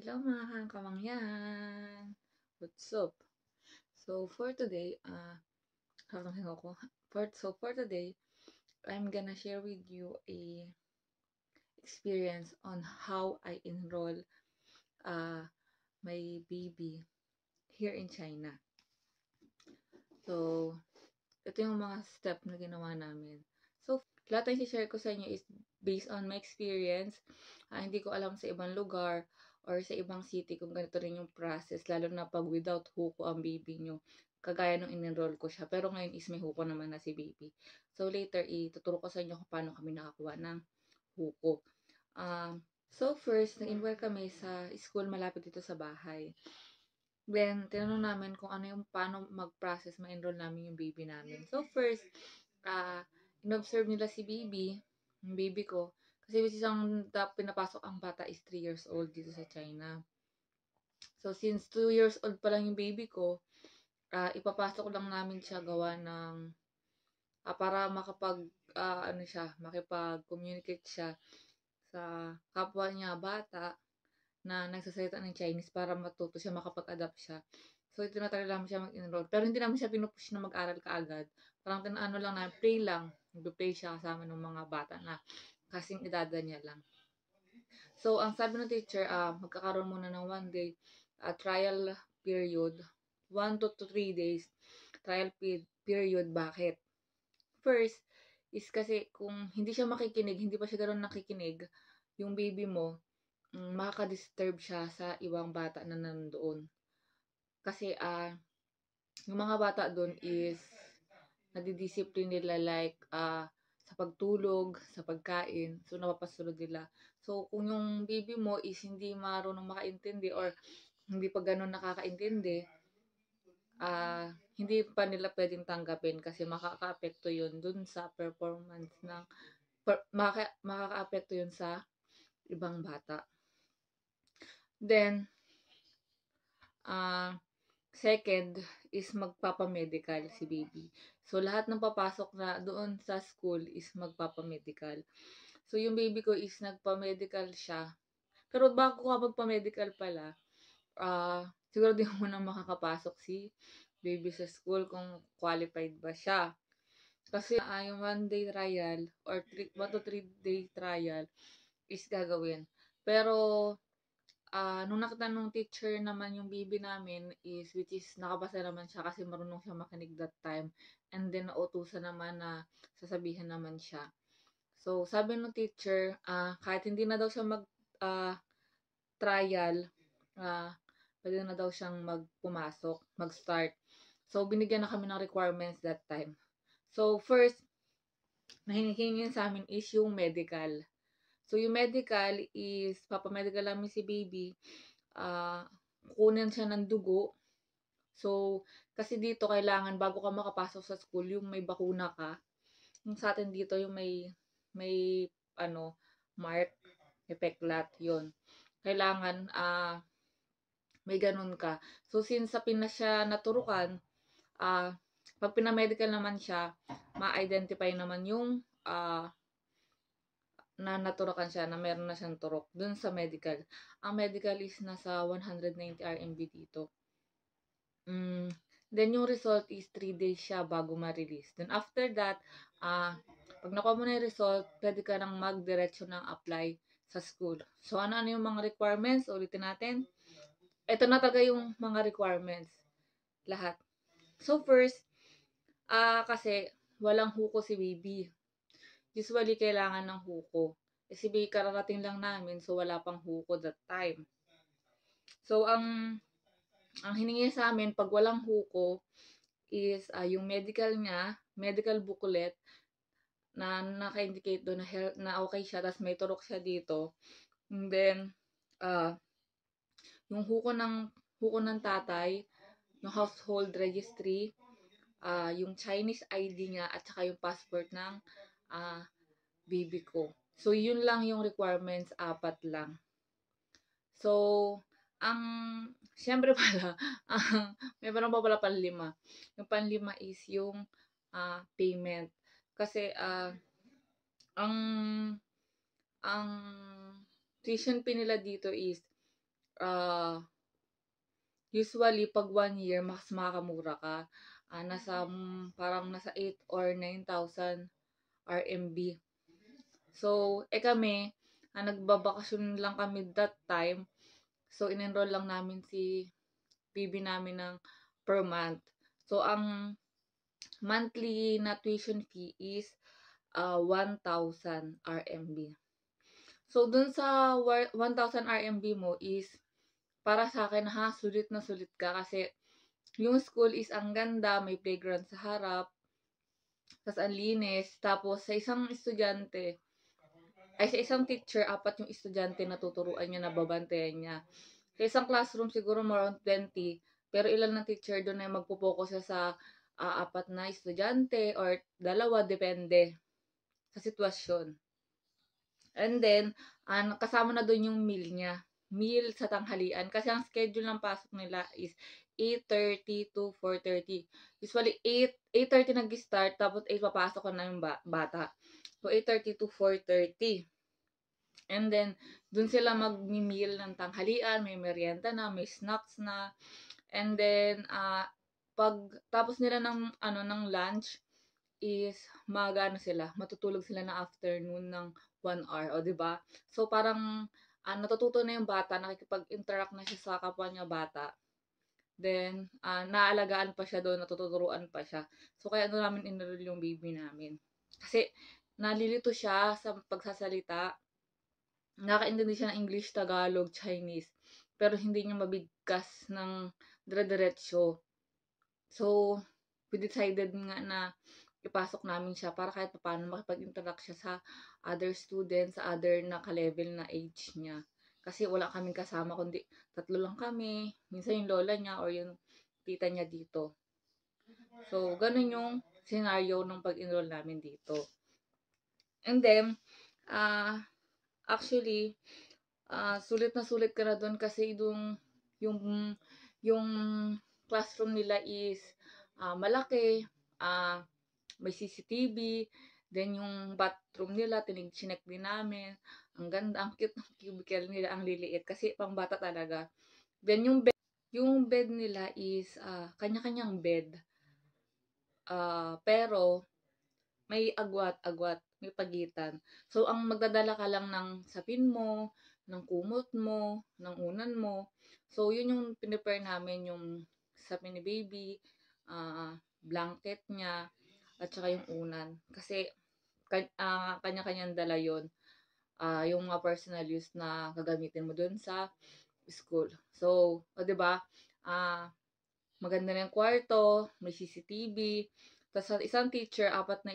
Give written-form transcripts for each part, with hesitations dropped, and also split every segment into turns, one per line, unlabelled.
Hello mga kamangyan! What's up? So for today, habang ako, for today, I'm gonna share with you a experience on how I enroll uh, my baby here in China. So, ito yung mga step na ginawa namin. So, lahat ng share ko sa inyo is based on my experience. Hindi ko alam sa ibang lugar or sa ibang city kung ganito rin yung process, lalo na pag without huko ang baby nyo. Kagaya nung in-enroll ko siya. Pero ngayon is may huko naman na si baby. So, later, ituturo ko sa inyo kung paano kami nakakuha ng huko. So, first, nag-enroll kami sa school malapit dito sa bahay. Then, tinanong namin kung ano yung paano mag-process, ma-enroll namin yung baby namin. So, first, in-observe nila si baby, yung baby ko. Kasi which is ang pinapasok ang bata is 3 years old dito sa China. So, since 2 years old pa lang yung baby ko, ipapasok lang namin siya gawa ng, para makipag-communicate siya sa kapwa niya bata na nagsasalita ng Chinese para matuto siya, makapag-adapt siya. So, tinatry namin siya mag-enroll. Pero hindi namin siya pinupush na mag-aral kaagad. Parang ano lang na, play lang. Mag-play siya kasama ng mga bata na kasing edada niya lang. So, ang sabi ng teacher, magkakaroon muna ng 1 day trial period. 1 to 3 days trial period. Bakit? First, is kasi kung hindi siya makikinig, hindi pa siya ganoon nakikinig, yung baby mo, makaka-disturb siya sa ibang bata na nandoon. Kasi, yung mga bata doon is, nadidiscipline nila like, sa pagtulog, sa pagkain. So, napapasunod nila. So, kung yung baby mo is hindi marunong makaintindi or hindi pa ganun nakakaintindi, hindi pa nila pwedeng tanggapin kasi makaka-apekto yun dun sa performance ng, makaka-apekto yun sa ibang bata. Then, second is magpapamedical si baby. So, lahat ng papasok na doon sa school is magpapamedical. So, yung baby ko is nagpa-medical siya. Pero bago ka magpa-medical pala, siguro di mo na makakapasok si baby sa school kung qualified ba siya. Kasi yung 1 day trial or 1 to 3 day trial is gagawin. Pero, nung nakita nung teacher naman yung baby namin is, which is nakapasa naman siya kasi marunong siya makinig that time. And then, nautusan naman na sasabihan naman siya. So, sabi nung teacher, kahit hindi na daw siya trial, pwede na daw siyang mag-start. So, binigyan na kami ng requirements that time. So, first, nahinihingin sa amin is yung medical. So, yung medical is, papamedical namin si baby, kukunin siya ng dugo. So, kasi dito kailangan bago ka makapasok sa school, yung may bakuna ka. Yung sa atin dito, yung may mark, may peklat, yun. Kailangan, may ganun ka. So, since sa Pinas siya naturukan, pag pinamedical naman siya, ma-identify naman yung, na naturokan siya, na meron na siyang turok dun sa medical. Ang medical is nasa 190 RMB dito. Then yung result is 3 days siya bago ma-release. Then after that, pag nakuha mo na yung result, pwede ka nang mag-diretso ng apply sa school. So ano yung mga requirements? Ulitin natin. Ito na talaga yung mga requirements. Lahat. So first, kasi walang huko si baby. Usually, kailangan ng huko. Kasi kararating lang namin, so wala pang huko that time. So, ang hiningi sa amin, pag walang huko, is yung medical niya, medical booklet, na naka-indicate doon na okay siya, tapos may turok siya dito. And then, yung huko ng tatay, yung household registry, yung Chinese ID niya, at saka yung passport ng baby ko. So, yun lang yung requirements, 4 lang. So, syempre pala, may parang pa pala panlima. Yung panlima is yung payment. Kasi, ang tuition fee nila dito is usually 'pag 1 year mas makakamura ka. Parang nasa 8 or 9,000 RMB. So, kami, nagbabakasyon lang kami that time. So, in-enroll lang namin si baby namin ng per month. So, ang monthly na tuition fee is 1,000 RMB. So, dun sa 1,000 RMB mo is, para sa akin ha, sulit na sulit ka kasi yung school is ang ganda, may playground sa harap, tas ang linis, tapos sa isang estudyante, sa isang teacher, 4 yung estudyante na tuturuan niya, na babantayan niya. Sa isang classroom, siguro more on 20, pero ilan ng teacher doon ay magpo-focus siya sa 4 na estudyante or 2, depende sa sitwasyon. And then, kasama na doon yung meal sa tanghalian. Kasi ang schedule ng pasok nila is 8:30 to 4:30. Usually, 8:30 nag-start, tapos 8 papasok na yung bata. So, 8:30 to 4:30. And then, dun sila mag-meal ng tanghalian, may merienda na, may snacks na. And then, pag tapos nila ng lunch is matutulog sila ng afternoon ng 1 hour, o 'di ba? So parang natututo na yung bata, nakikipag-interact na siya sa kapwa niya bata. Then naalagaan pa siya doon, natuturuan pa siya. So kaya doon namin enroll yung baby namin. Kasi nalilito siya sa pagsasalita. Nakakaintindi siya ng English, Tagalog, Chinese. Pero hindi niya mabigkas ng dire-diretso. So, we decided nga na ipasok namin siya para kahit paano makipag-interact siya sa other students, sa other na ka-level na age niya. Kasi wala kaming kasama, kundi 3 lang kami. Minsan yung lola niya or yung tita niya dito. So, ganun yung scenario ng pag-enroll namin dito. And then, actually, sulit na sulit ka na doon kasi yung, yung classroom nila is malaki, may CCTV, then yung bathroom nila, chinek din namin. Ang ganda, ang cute ng cubicle nila, ang liliit kasi pang bata talaga. Then yung bed nila is kanya-kanyang bed. Pero may agwat, may pagitan. So, ang magdadala ka lang ng sapin mo, ng kumot mo, ng unan mo. So, yun yung pinipare namin, yung sapin ni baby, blanket niya, at saka yung unan. Kasi, kanya-kanyang dala yun. Yung mga personal use na gagamitin mo dun sa school. So, o 'di ba? Maganda na yung kwarto, may CCTV, tapos sa isang teacher, 4 na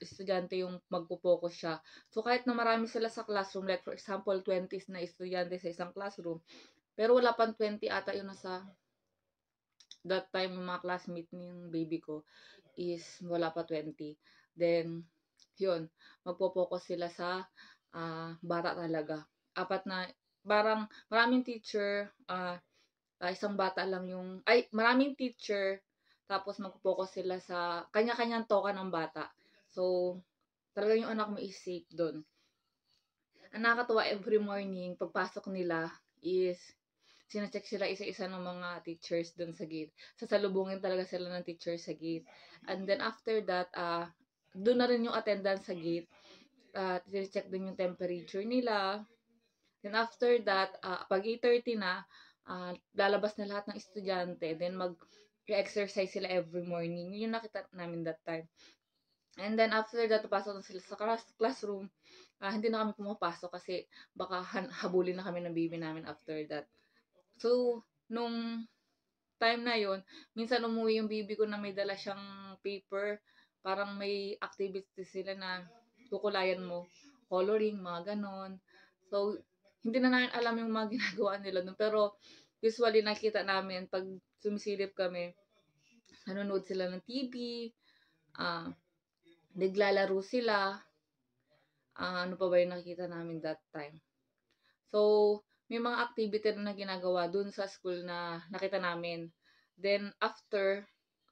estudyante yung magpo-focus siya. So, kahit na marami sila sa classroom, like for example, 20 na estudyante sa isang classroom, pero wala pang 20 ata yun nasa that time, yung mga classmate ng baby ko is wala pa 20. Then, yun, magpo-focus sila sa bata talaga. 4 na, parang maraming teacher, isang bata lang maraming teacher, tapos magpo-focus sila sa kanya-kanyang toka ng bata. So, talagang yung anak mo is safe doon. Ang nakakatuwa, every morning, pagpasok nila is, sinacheck sila isa-isa ng mga teachers doon sa gate. Sasalubungin talaga sila ng teacher sa gate. And then after that, doon na rin yung attendance sa gate. Check din yung temperature nila. Then after that, pag 8:30 na, lalabas na lahat ng estudyante. Then mag-exercise sila every morning. Yun yung nakita namin that time. And then after that, pasok na sila sa classroom. Hindi na kami pumapasok kasi baka habulin na kami ng baby namin after that. So, nung time na yon, minsan umuwi yung baby ko na may dala siyang paper. Parang may activity sila na kukulayan mo. Coloring, mga ganon. So, hindi na namin alam yung mga ginagawa nila doon. Pero, usually nakita namin, pag sumisilip kami, nanonood sila ng TV, naglalaro sila, ano pa ba yung nakita namin that time. So, may mga activity na ginagawa dun sa school na nakita namin. Then, after,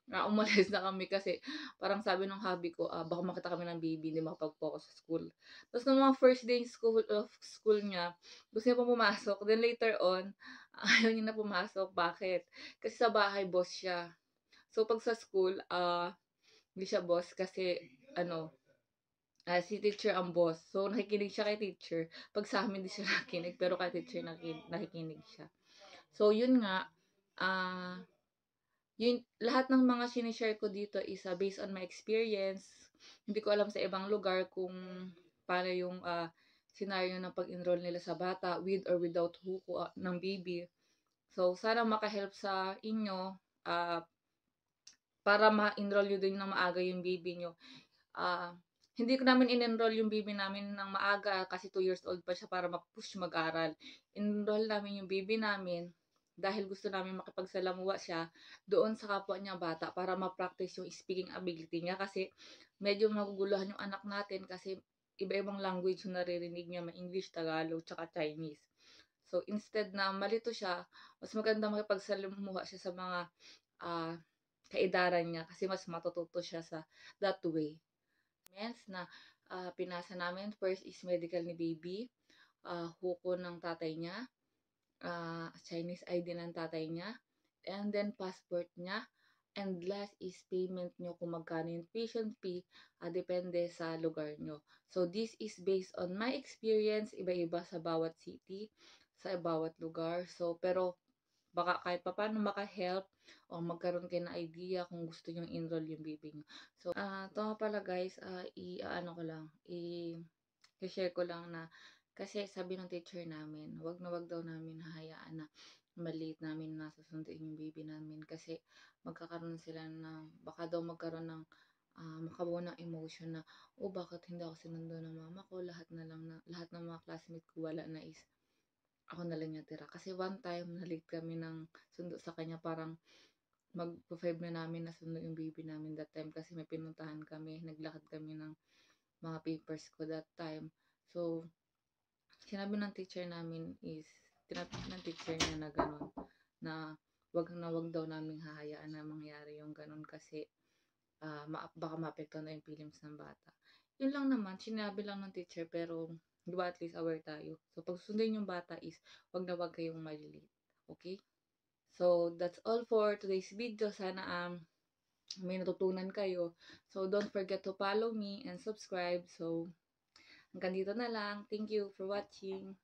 umalis na kami kasi parang sabi ng hubby ko, baka makita kami ng baby, hindi makapag-focus sa school. Tapos nung mga first day of school niya, gusto niya pa pumasok. Then later on, ayaw niya na pumasok. Bakit? Kasi sa bahay boss siya. So pag sa school, hindi siya boss kasi ano, si teacher ang boss. So nakikinig siya kay teacher. Pag sa amin hindi siya nakikinig, pero kay teacher nakikinig siya. So yun nga, ah yun, lahat ng mga sinishare ko dito is based on my experience. Hindi ko alam sa ibang lugar kung paano yung scenario ng pag-enroll nila sa bata with or without huko ng baby. So, sana makahelp sa inyo para ma-enroll nyo din ng maaga yung baby nyo. Ah, hindi ko namin in-enroll yung baby namin ng maaga kasi 2 years old pa siya para ma-push mag-aral. Enroll namin yung baby namin dahil gusto namin makipagsalamuha siya doon sa kapwa niya bata para ma-practice yung speaking ability niya kasi medyo maguguluhan yung anak natin kasi iba-ibang language yung naririnig niya, ma-English, Tagalog, tsaka Chinese. So, instead na malito siya, mas maganda makipagsalamuha siya sa mga ah, kaedaran niya kasi mas matututo siya sa that way. Na pinasa namin, first is medical ni baby, huko ng tatay niya, Chinese ID ng tatay niya, and then passport niya, and last is payment nyo kung magkano yung tuition fee, depende sa lugar nyo. So, this is based on my experience, iba-iba sa bawat city, sa bawat lugar. So, pero baka kahit papaano maka-help o magkaroon kayo ng idea kung gusto nyo enroll yung baby nyo. So, ito nga pala guys, i-ano ko lang, i-share ko lang na kasi sabi ng teacher namin, wag na wag daw namin hahayaan na maliit namin na susunduin yung baby namin kasi magkakaroon sila ng, baka daw magkaroon ng makabuo ng emotion na, oh bakit hindi ako sinundo ng mama ko, lahat ng mga classmates ko wala na is ako na lang yung tira. Kasi one time, na-late kami ng sundo sa kanya, parang mag-5 na namin na sundo yung baby namin that time kasi may pinuntahan kami, naglakad kami ng mga papers ko that time. So, sinabi ng teacher namin is, tinapos ng teacher niya na gano'n, na wag daw namin hahayaan na mangyari yung gano'n kasi baka maapektuhan na yung feelings ng bata. Yun lang naman, sinabi lang ng teacher pero di ba at least aware tayo. So pag susundin yung bata is wag na wag kayong malilate. Okay? So that's all for today's video. Sana may natutunan kayo. So don't forget to follow me and subscribe. So hanggang dito na lang. Thank you for watching.